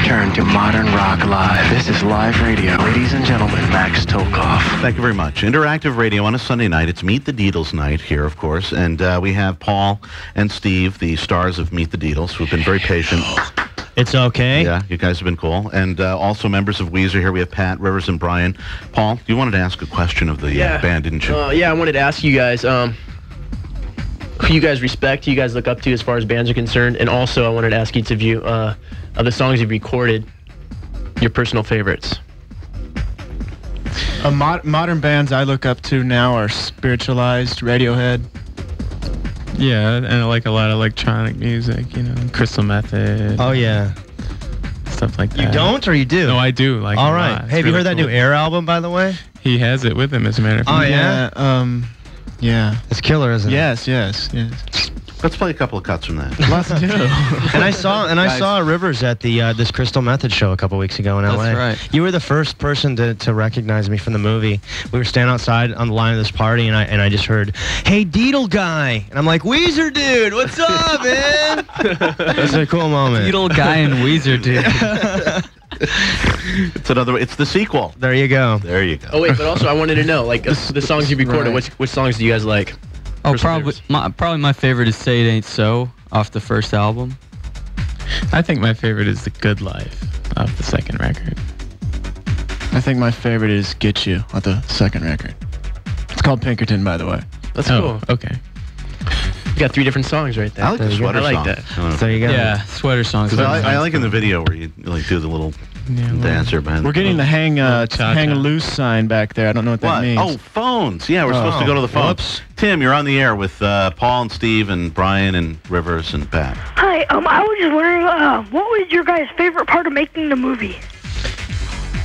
Turn to modern rock live. This is live radio. Ladies and gentlemen, Max Tolkoff. Thank you very much. Interactive radio on a Sunday night. It's Meet the Deedles night here, of course. And we have Paul and Steve, the stars of Meet the Deedles, who've been very patient. It's okay. Yeah, you guys have been cool. And also members of Weezer here. We have Pat, Rivers, and Brian. Paul, you wanted to ask a question of the band, didn't you? Yeah, I wanted to ask you guys who you guys respect, who you guys look up to as far as bands are concerned. And also, I wanted to ask each of you, of the songs you've recorded, your personal favorites. Modern bands I look up to now are Spiritualized, Radiohead. Yeah, and I like a lot of electronic music, you know, Crystal Method. Oh, yeah. Stuff like that. You don't, or you do? No, I do. Like all a right. lot. Hey, have you heard that cool. new Air album, by the way? He has it with him, as a matter of fact. Oh, yeah? Yeah. It's killer, isn't it? Yes. Let's play a couple of cuts from that. Let's do. And I saw Rivers at the this Crystal Method show a couple weeks ago in LA. That's right. You were the first person to recognize me from the movie. We were standing outside on the line of this party, and I just heard, "Hey, Deedle guy," and I'm like, "Weezer dude, what's up, man?" That's a cool moment. Deedle guy and Weezer dude. It's the sequel. There you go. There you go. Oh, wait, but also I wanted to know, like, the songs you recorded, which songs do you guys like? Oh, probably my favorite is Say It Ain't So off the first album. I think my favorite is The Good Life off the second record. I think my favorite is Get You on the second record. It's called Pinkerton, by the way. That's cool. Okay. You got 3 different songs right there. I like the sweater I like song. that. There you go. Yeah, sweater songs. I like in the video where you do the little dancer band. We're getting the hang loose sign back there. I don't know what that means. Oh, phones. Yeah, we're supposed to go to the phones. Whoops. Tim, you're on the air with Paul and Steve and Brian and Rivers and Pat. Hi, I was just wondering, what was your guys' favorite part of making the movie?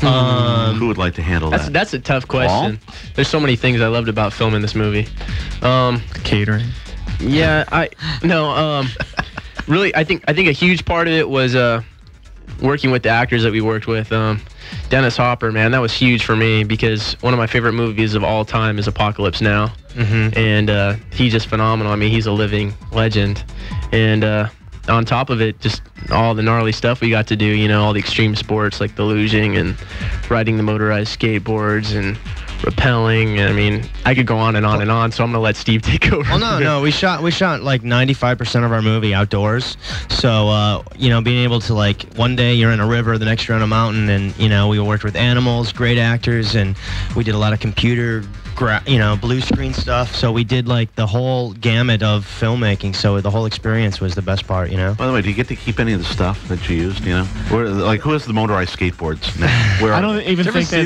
Who would like to handle that? That's a tough question. Paul? There's so many things I loved about filming this movie. Catering. Yeah, really, I think a huge part of it was working with the actors that we worked with. Dennis Hopper, man, that was huge for me because one of my favorite movies of all time is Apocalypse Now. Mm-hmm. And he's just phenomenal. I mean, he's a living legend. And on top of it, just all the gnarly stuff we got to do, you know, all the extreme sports like the luging and riding the motorized skateboards and rappelling. I mean, I could go on and on and on, so I'm going to let Steve take over. Well, no, we shot like 95% of our movie outdoors. So, you know, being able to, like, one day you're in a river, the next you're on a mountain, and, you know, we worked with animals, great actors, and we did a lot of computer, blue screen stuff. So we did, like, the whole gamut of filmmaking. So the whole experience was the best part, you know? By the way, do you get to keep any of the stuff that you used, you know? Who has the motorized skateboards now? I don't even think they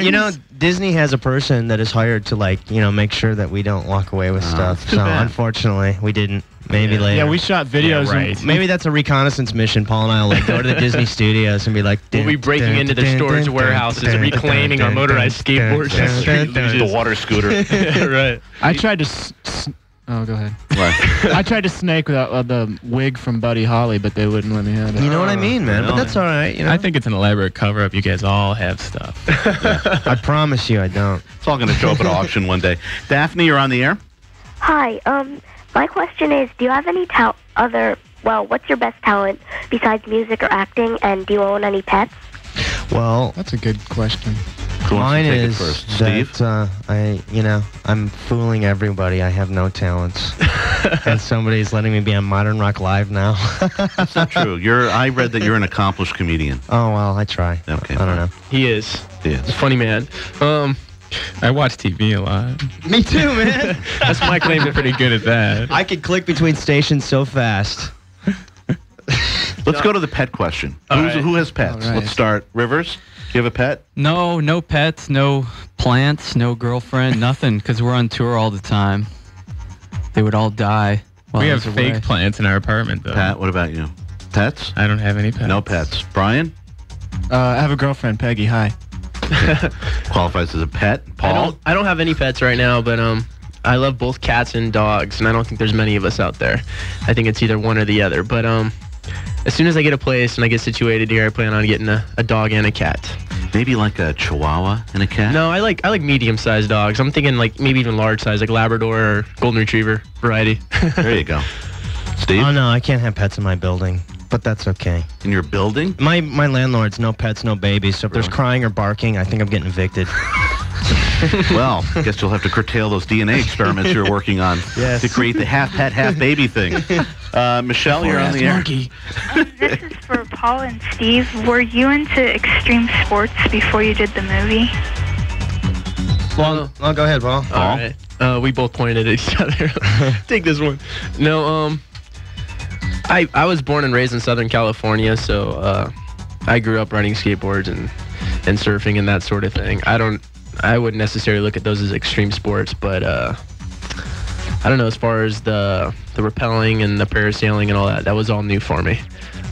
you know, Disney has a person that is hired to, like, you know, make sure that we don't walk away with stuff. So unfortunately, we didn't. Maybe later. Yeah, we shot videos. Yeah, right. Maybe that's a reconnaissance mission. Paul and I will, like, go to the Disney studios and be like, we'll be breaking into their storage warehouses and reclaiming our motorized skateboards. The water scooter. Right. I tried to. Oh, go ahead. What? I tried to snake without the wig from Buddy Holly, but they wouldn't let me have it. You know what I mean, man? Really? But that's all right. You know? I think it's an elaborate cover-up. You guys all have stuff. I promise you I don't. It's all going to show up at auction one day. Daphne, you're on the air. Hi, my question is, do you have any what's your best talent besides music or acting, and do you own any pets? Well, That's a good question. Who wants mine to take it is first? Steve? that I'm fooling everybody. I have no talents, and somebody's letting me be on Modern Rock Live now. That's not true. I read that you're an accomplished comedian. Oh well, I try. Okay, I don't know. He is. He is. A funny man. I watch TV a lot. Me too, man. That's my claim to pretty good at that. I could click between stations so fast. Let's go to the pet question. Who has pets? All right. Let's start. Rivers, do you have a pet? No pets, no plants, no girlfriend, nothing, because we're on tour all the time. They would all die while We I have was fake away. plants in our apartment, though. Pat, what about you? Pets? I don't have any pets. No pets. Brian? I have a girlfriend, Peggy. Hi. Qualifies as a pet. Paul? I don't have any pets right now, but I love both cats and dogs, and I don't think there's many of us out there. I think it's either one or the other. But as soon as I get a place and I get situated here, I plan on getting a dog and a cat. Maybe like a Chihuahua and a cat? No, I like medium-sized dogs. I'm thinking like maybe even large size, like Labrador or Golden Retriever variety. There you go. Steve? Oh no, I can't have pets in my building. but that's okay. In your building? My landlord's no pets, no babies, so if there's crying or barking, I think I'm getting evicted. Well, I guess you'll have to curtail those DNA experiments you're working on to create the half pet, half baby thing. Michelle, you're on the air. This is for Paul and Steve. Were you into extreme sports before you did the movie? Well, go ahead, Paul. All right. We both pointed at each other. Take this one. No, I was born and raised in Southern California, so I grew up riding skateboards and surfing and that sort of thing. I wouldn't necessarily look at those as extreme sports, but I don't know, as far as the rappelling and the parasailing and all that was all new for me.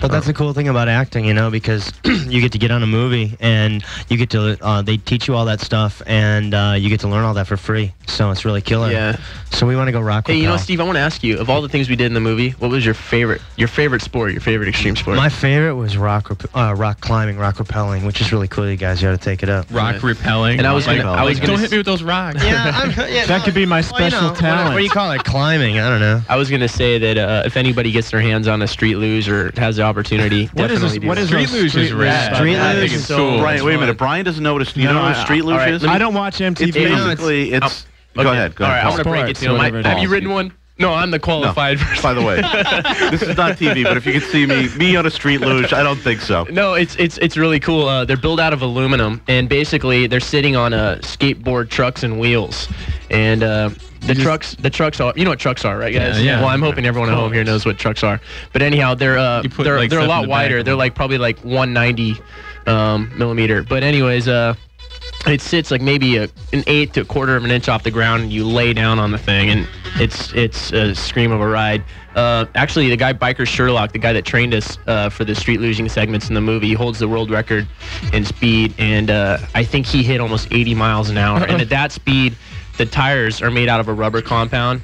But that's the cool thing about acting, you know, because you get to get on a movie and you get to, they teach you all that stuff and you get to learn all that for free. So it's really killer. Yeah. So we want to go rock. Hey, you know, Steve, I want to ask you, of all the things we did in the movie, what was your favorite sport, your favorite extreme sport? My favorite was rock climbing, rock rappelling, which is really cool. You guys got to take it up. Rock rappelling. And I was gonna don't hit me with those rocks. That could be my special talent. What do you call it? Climbing? I don't know. I was gonna say that if anybody gets their hands on a street luge or has the opportunity, What is definitely this? do What that. is Street luge is rad. Street I luge think it's is cool. Brian, wait a minute. Brian doesn't know what a street luge is? I don't watch MTV. Basically, it's... Go ahead. All right, I'm Paul. gonna break it to him. Whatever it Have is. you ridden one? No, I'm the qualified person. By the way, this is not TV, but if you could see me on a street luge, I don't think so. No, it's really cool. They're built out of aluminum, and basically they're sitting on skateboard trucks and wheels. And the trucks are, you know what trucks are, right, guys? Yeah. Well, I'm hoping everyone at home here knows what trucks are. But anyhow, they're a lot wider. They're like probably like 190 millimeter. But anyways, it sits like maybe an eighth to a quarter of an inch off the ground, and you lay down on the thing, and it's a scream of a ride. Actually, the guy Biker Sherlock, the guy that trained us for the street luging segments in the movie, he holds the world record in speed, and I think he hit almost 80 miles an hour. And at that speed, the tires are made out of a rubber compound.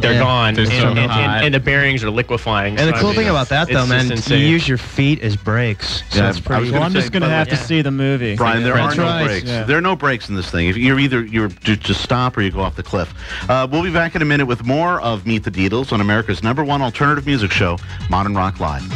They're gone, and the bearings are liquefying. And the cool thing about that, though, man, you use your feet as brakes. So Yeah, it's pretty. Well, I'm just going to have to see the movie. Brian, there are no right. brakes. Yeah. There are no brakes in this thing. If you're just stop or you go off the cliff. We'll be back in a minute with more of Meet the Deedles on America's #1 alternative music show, Modern Rock Live.